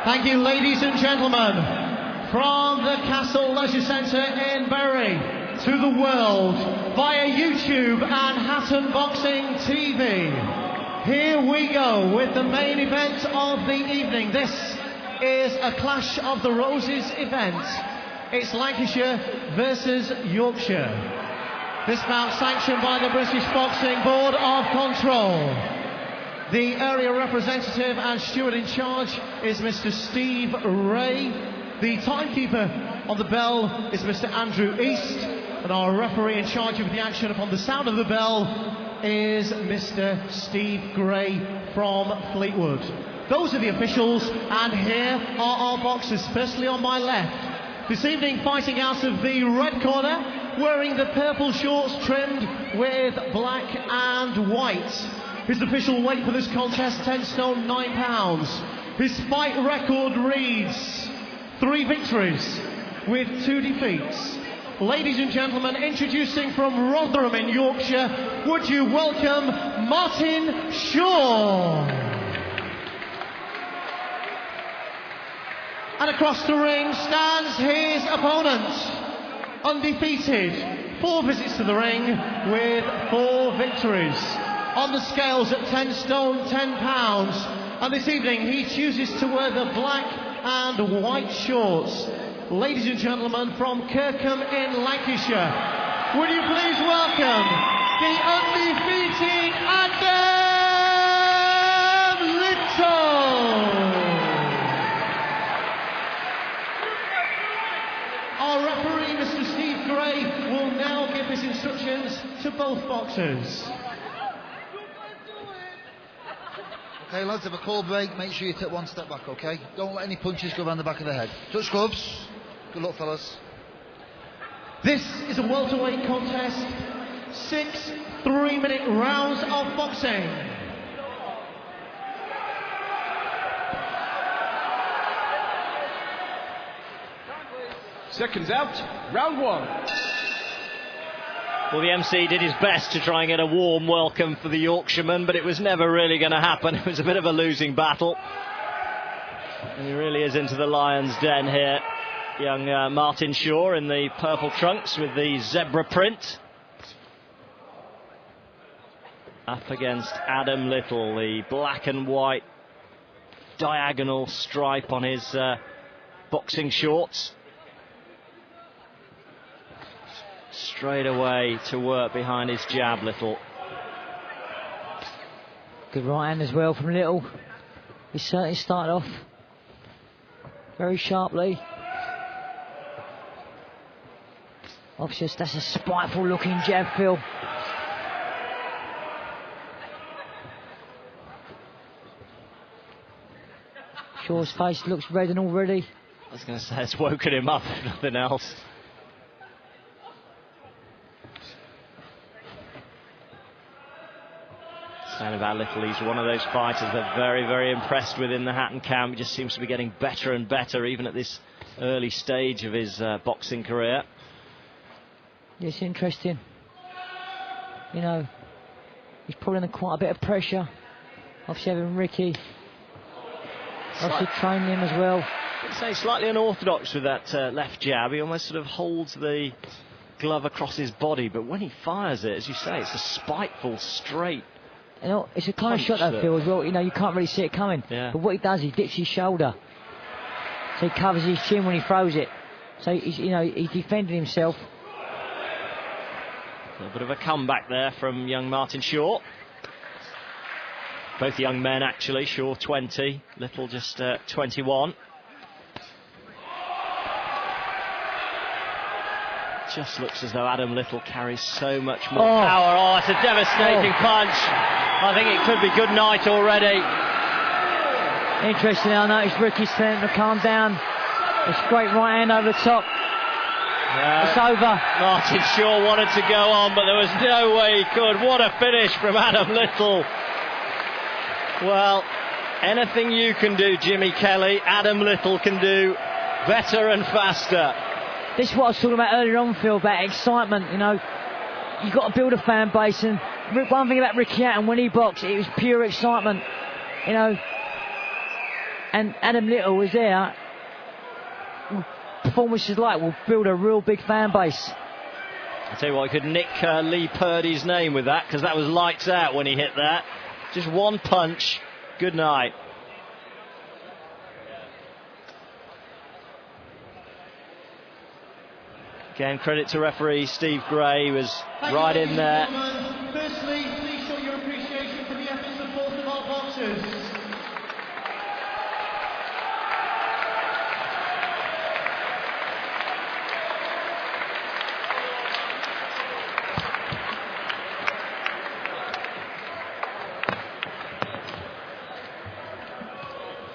Thank you, ladies and gentlemen, from the Castle Leisure Centre in Bury to the world via YouTube and Hatton Boxing TV. Here we go with the main event of the evening. This is a Clash of the Roses event. It's Lancashire versus Yorkshire. This bout sanctioned by the British Boxing Board of Control. The area representative and steward in charge is Mr. Steve Ray. The timekeeper on the bell is Mr. Andrew East. And our referee in charge of the action upon the sound of the bell is Mr. Steve Gray from Fleetwood. Those are the officials, and here are our boxers. Firstly on my left, this evening fighting out of the red corner, wearing the purple shorts trimmed with black and white. His official weight for this contest, 10 stone 9 pounds. His fight record reads 3 victories with 2 defeats. Ladies and gentlemen, introducing from Rotherham in Yorkshire, would you welcome Martin Shaw. And across the ring stands his opponent, undefeated, 4 visits to the ring with 4 victories. On the scales at 10 stone 10 pounds, and this evening he chooses to wear the black and white shorts. Ladies and gentlemen, from Kirkham in Lancashire, would you please welcome the undefeated Adam Little. Our referee, Mr. Steve Gray, will now give his instructions to both boxers. Okay, lads, have a cold break. Make sure you take 1 step back, okay? Don't let any punches go around the back of the head. Touch gloves. Good luck, fellas. This is a welterweight contest. 6 3-minute rounds of boxing. Seconds out, round 1. Well, the MC did his best to try and get a warm welcome for the Yorkshireman, but it was never really going to happen. It was a bit of a losing battle. And he really is into the lion's den here. Young Martin Shaw in the purple trunks with the zebra print. Up against Adam Little, the black and white diagonal stripe on his boxing shorts. Straight away to work behind his jab, Little. Good right hand as well from Little. He certainly started off very sharply. Obviously, that's a spiteful looking jab, Phil. Shaw's face looks red and already. I was going to say, it's woken him up, if nothing else. Saying about Little, he's one of those fighters they're very, very impressed with in the Hatton camp. He just seems to be getting better and better, even at this early stage of his boxing career. It's interesting. You know, he's probably under quite a bit of pressure. Obviously having Ricky. Obviously training him as well. I'd say slightly unorthodox with that left jab. He almost sort of holds the glove across his body, but when he fires it, as you say, it's a spiteful, straight. You know, it's a kind of shot that Phil as well. You know, you can't really see it coming. Yeah. But what he does, he dips his shoulder, so he covers his chin when he throws it. So he's, you know, he's defending himself. A bit of a comeback there from young Martin Shaw. Both young men, actually. Shaw 20, Little just 21. Just looks as though Adam Little carries so much more power. Oh, it's a devastating punch. I think it could be good night already. Interesting, I noticed Ricky's starting to calm down. A straight right hand over the top. It's over. Martin Shaw wanted to go on, but there was no way he could. What a finish from Adam Little. Well, anything you can do, Jimmy Kelly, Adam Little can do better and faster. This is what I was talking about earlier on, Phil, about excitement. You know, you've got to build a fan base, and one thing about Ricky Hatton, when he boxed, it was pure excitement. You know, and Adam Little was there, performances like will build a real big fan base. I tell you what, I could nick Lee Purdy's name with that, because that was lights out when he hit that. Just one punch. Good night. Again, credit to referee Steve Gray, he was right in there. Firstly, please show your appreciation for the efforts of both of our boxers.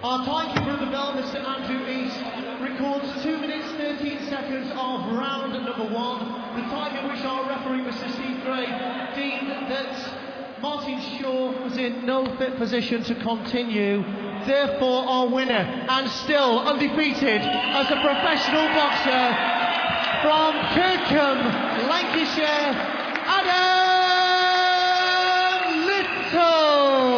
Our timekeeper of the bell, Mr. Andrew East, records 2 minutes 13 seconds of round number 1, the time in which our referee, Mr. Steve Gray, deemed that Martin Shaw was in no fit position to continue. Therefore, our winner, and still undefeated as a professional boxer, from Kirkham, Lancashire, Adam Little.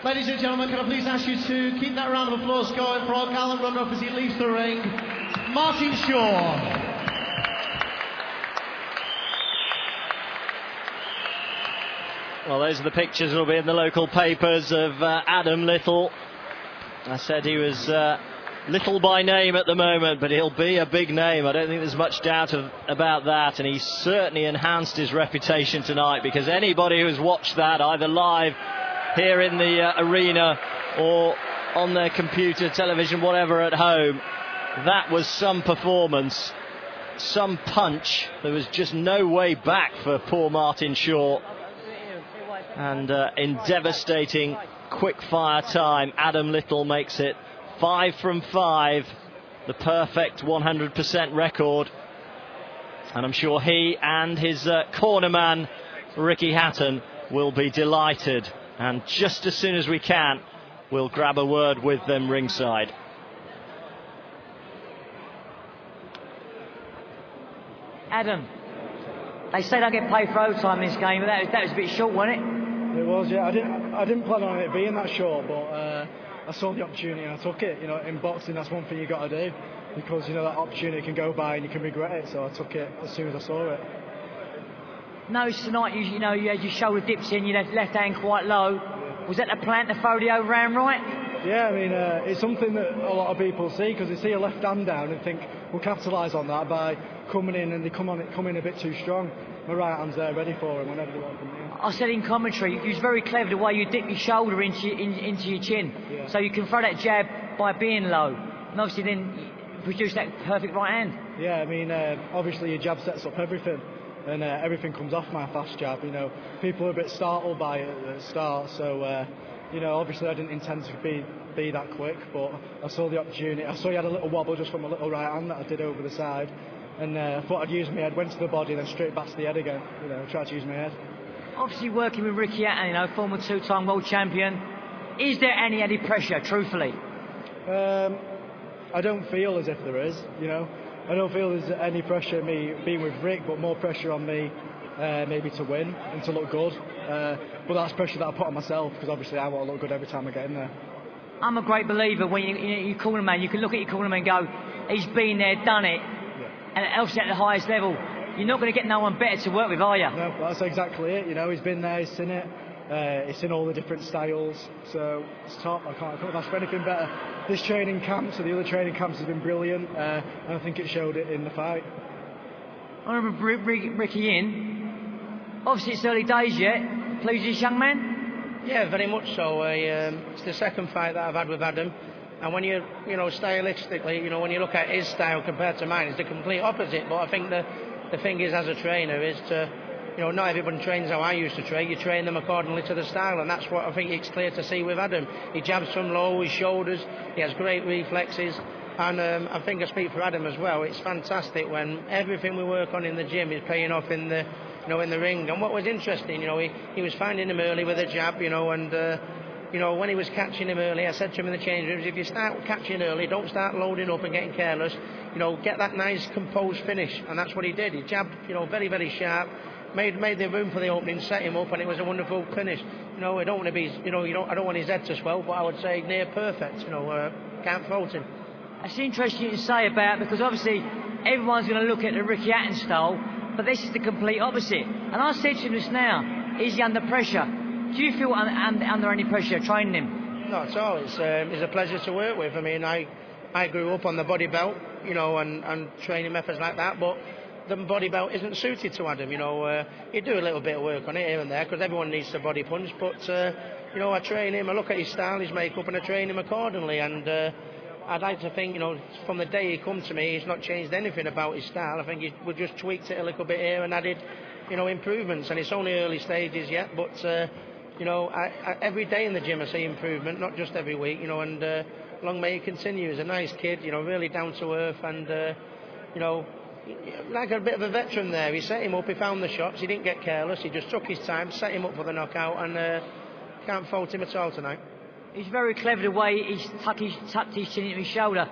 Ladies and gentlemen, can I please ask you to keep that round of applause going for our gallant runner-up as he leaves the ring, Martin Shaw. Well, those are the pictures that will be in the local papers of Adam Little. I said he was little by name at the moment, but he'll be a big name. I don't think there's much doubt about that, and he certainly enhanced his reputation tonight, because anybody who's watched that, either live here in the arena or on their computer, television, whatever at home, that was some performance, some punch. There was just no way back for poor Martin Shaw. And in devastating quick fire time, Adam Little makes it 5 from 5, the perfect 100% record. And I'm sure he and his cornerman Ricky Hatton will be delighted. And just as soon as we can, we'll grab a word with them ringside. Adam, they say don't get paid for overtime in this game, but that was a bit short, wasn't it? It was, yeah. I didn't plan on it being that short, but I saw the opportunity and I took it. You know, in boxing, that's one thing you got to do, because you know that opportunity can go by and you can regret it. So I took it as soon as I saw it. Noticed tonight, you had your shoulder dips in, your left hand quite low. Was that the plan to throw the overhand right? Yeah, I mean, it's something that a lot of people see, because they see a left hand down and think we'll capitalise on that by coming in, and they come in a bit too strong. My right hand's there ready for him whenever they want to come in. I said in commentary, it was very clever the way you dip your shoulder into your chin, yeah. So you can throw that jab by being low, and obviously then produce that perfect right hand. Yeah, I mean, obviously your jab sets up everything. And everything comes off my fast jab. You know, people are a bit startled by it at the start. So, you know, obviously I didn't intend to be that quick, but I saw the opportunity. I saw he had a little wobble just from a little right hand that I did over the side, and I thought I'd use my head. Went to the body, then straight back to the head again. You know, tried to use my head. Obviously working with Ricky Hatton, you know, former 2-time world champion. Is there any added pressure, truthfully? I don't feel as if there is. You know. I don't feel there's any pressure me being with Rick, but more pressure on me maybe to win and to look good. But that's pressure that I put on myself, because obviously I want to look good every time I get in there. I'm a great believer when you call a man, you can look at your cornerman and go, he's been there, done it, yeah. And else at the highest level. You're not going to get no one better to work with, are you? No, that's exactly it. You know, he's been there, he's seen it. He's seen all the different styles, so it's top. I can't ask for anything better. This training camp, so the other training camps, has been brilliant, and I think it showed it in the fight. I remember Ricky in. Obviously, it's early days yet. Pleased this young man? Yeah, very much so. It's the second fight that I've had with Adam, and when you know, stylistically, you know, when you look at his style compared to mine, it's the complete opposite. But I think the thing is, as a trainer, is to, you know, not everyone trains how I used to train. You train them accordingly to the style, and that's what I think it's clear to see with Adam. He jabs from low, his shoulders, he has great reflexes, and I think I speak for Adam as well. It's fantastic when everything we work on in the gym is paying off in the, you know, in the ring. And what was interesting, you know, he was finding him early with a jab, you know, and you know, when he was catching him early, I said to him in the change rooms, if you start catching early, don't start loading up and getting careless. You know, get that nice composed finish, and that's what he did. He jabbed, you know, very, very sharp, made the room for the opening, set him up, and it was a wonderful finish. You know, I don't want to be, you know, I don't want his head to swell, but I would say near perfect. You know, can't fault him. That's interesting to say about, because obviously everyone's going to look at the Ricky Hatton style, but this is the complete opposite. And I said to him just now, is he under pressure? Do you feel under any pressure training him? Not at all. It's a pleasure to work with. I mean, I grew up on the body belt, you know, and training methods like that, but the body belt isn't suited to Adam. You know, you do a little bit of work on it here and there because everyone needs to body punch, but you know, I train him, I look at his style, his makeup, and I train him accordingly. And I'd like to think, you know, from the day he come to me, he's not changed anything about his style. I think we just tweaked it a little bit here and added, you know, improvements. And it's only early stages yet, but you know, every day in the gym I see improvement, not just every week, you know, and long may he continue. He's a nice kid, you know, really down to earth, and you know, like a bit of a veteran there. He set him up, he found the shots, he didn't get careless, he just took his time, set him up for the knockout, and can't fault him at all tonight. He's very clever the way he's tucked his chin into his shoulder.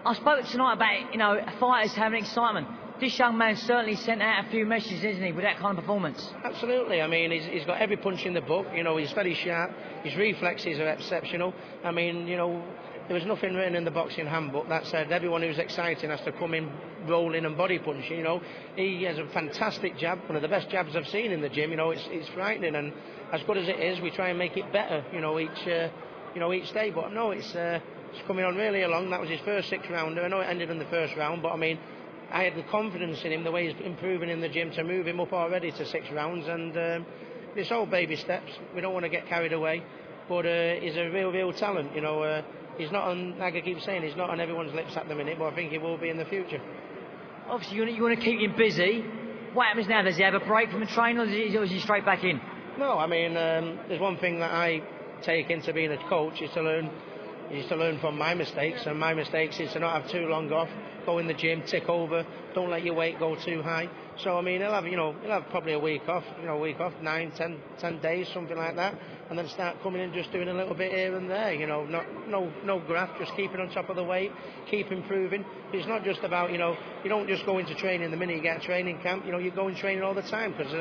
I spoke tonight about, you know, fighters having excitement. This young man certainly sent out a few messages, isn't he, with that kind of performance? Absolutely. I mean, he's got every punch in the book. You know, he's very sharp. His reflexes are exceptional. I mean, you know, there was nothing written in the boxing handbook that said everyone who's exciting has to come in rolling and body punching. You know, he has a fantastic jab, one of the best jabs I've seen in the gym. You know, it's frightening, and as good as it is, we try and make it better. You know, each day. But no, it's coming on really along. That was his first 6 rounder. I know it ended in the first round, but I mean, I had the confidence in him, the way he's improving in the gym, to move him up already to 6 rounds, and it's all baby steps. We don't want to get carried away, but he's a real talent. You know, he's not on, like I keep saying, he's not on everyone's lips at the minute, but I think he will be in the future. Obviously, you want to keep him busy. What happens now? Does he have a break from the training, or is he straight back in? No, I mean, there's one thing that I take into being a coach is to learn from my mistakes, and my mistakes is to not have too long off, go in the gym, tick over, don't let your weight go too high. So I mean, he'll have probably a week off, 9, 10 days, something like that, and then start coming in just doing a little bit here and there, you know, no graft, just keeping on top of the weight, keep improving. It's not just about, you know, you don't just go into training the minute you get a training camp, you know, you go in training all the time, because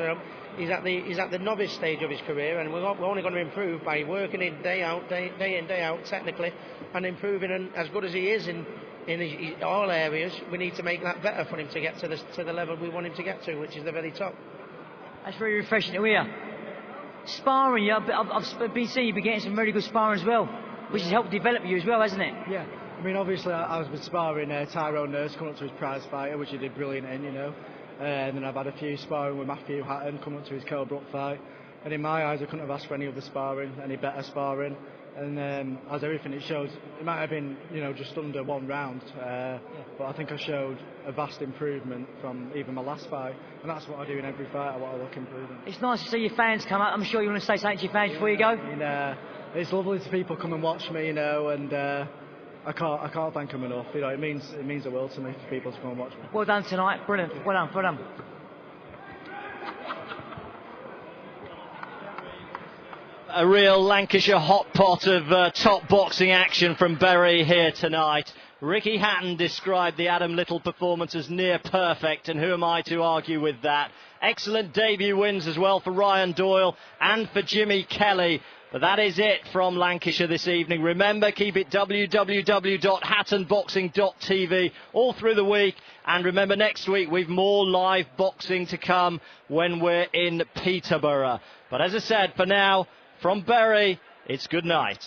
he's at the novice stage of his career, and we're only going to improve by working in day in, day out, technically, and improving. And as good as he is in all areas, we need to make that better for him to get to the level we want him to get to, which is the very top. That's very refreshing to hear. Sparring, I've been seeing you be getting some really good sparring as well, which has helped develop you as well, hasn't it? Yeah. I mean, obviously, I was with sparring Tyrone Nurse coming up to his prize fighter, which he did brilliant in, you know. And then I've had a few sparring with Matthew Hatton coming up to his Cobra fight. And in my eyes, I couldn't have asked for any other sparring, any better sparring. And as everything, it shows, it might have been, you know, just under 1 round, but I think I showed a vast improvement from even my last fight, and that's what I do in every fight. I want to look improving. It's nice to see your fans come out. I'm sure you want to say something to your fans before you go. I mean, it's lovely to people come and watch me, you know, and I can't thank them enough. You know, it means the world to me for people to come and watch me. Well done tonight, brilliant. Well done. A real Lancashire hot pot of top boxing action from Bury here tonight. Ricky Hatton described the Adam Little performance as near perfect, and who am I to argue with that? Excellent debut wins as well for Ryan Doyle and for Jimmy Kelly. But that is it from Lancashire this evening. Remember, keep it www.hattonboxing.tv all through the week. And remember, next week we've more live boxing to come when we're in Peterborough. But as I said, for now, from Bury, it's good night.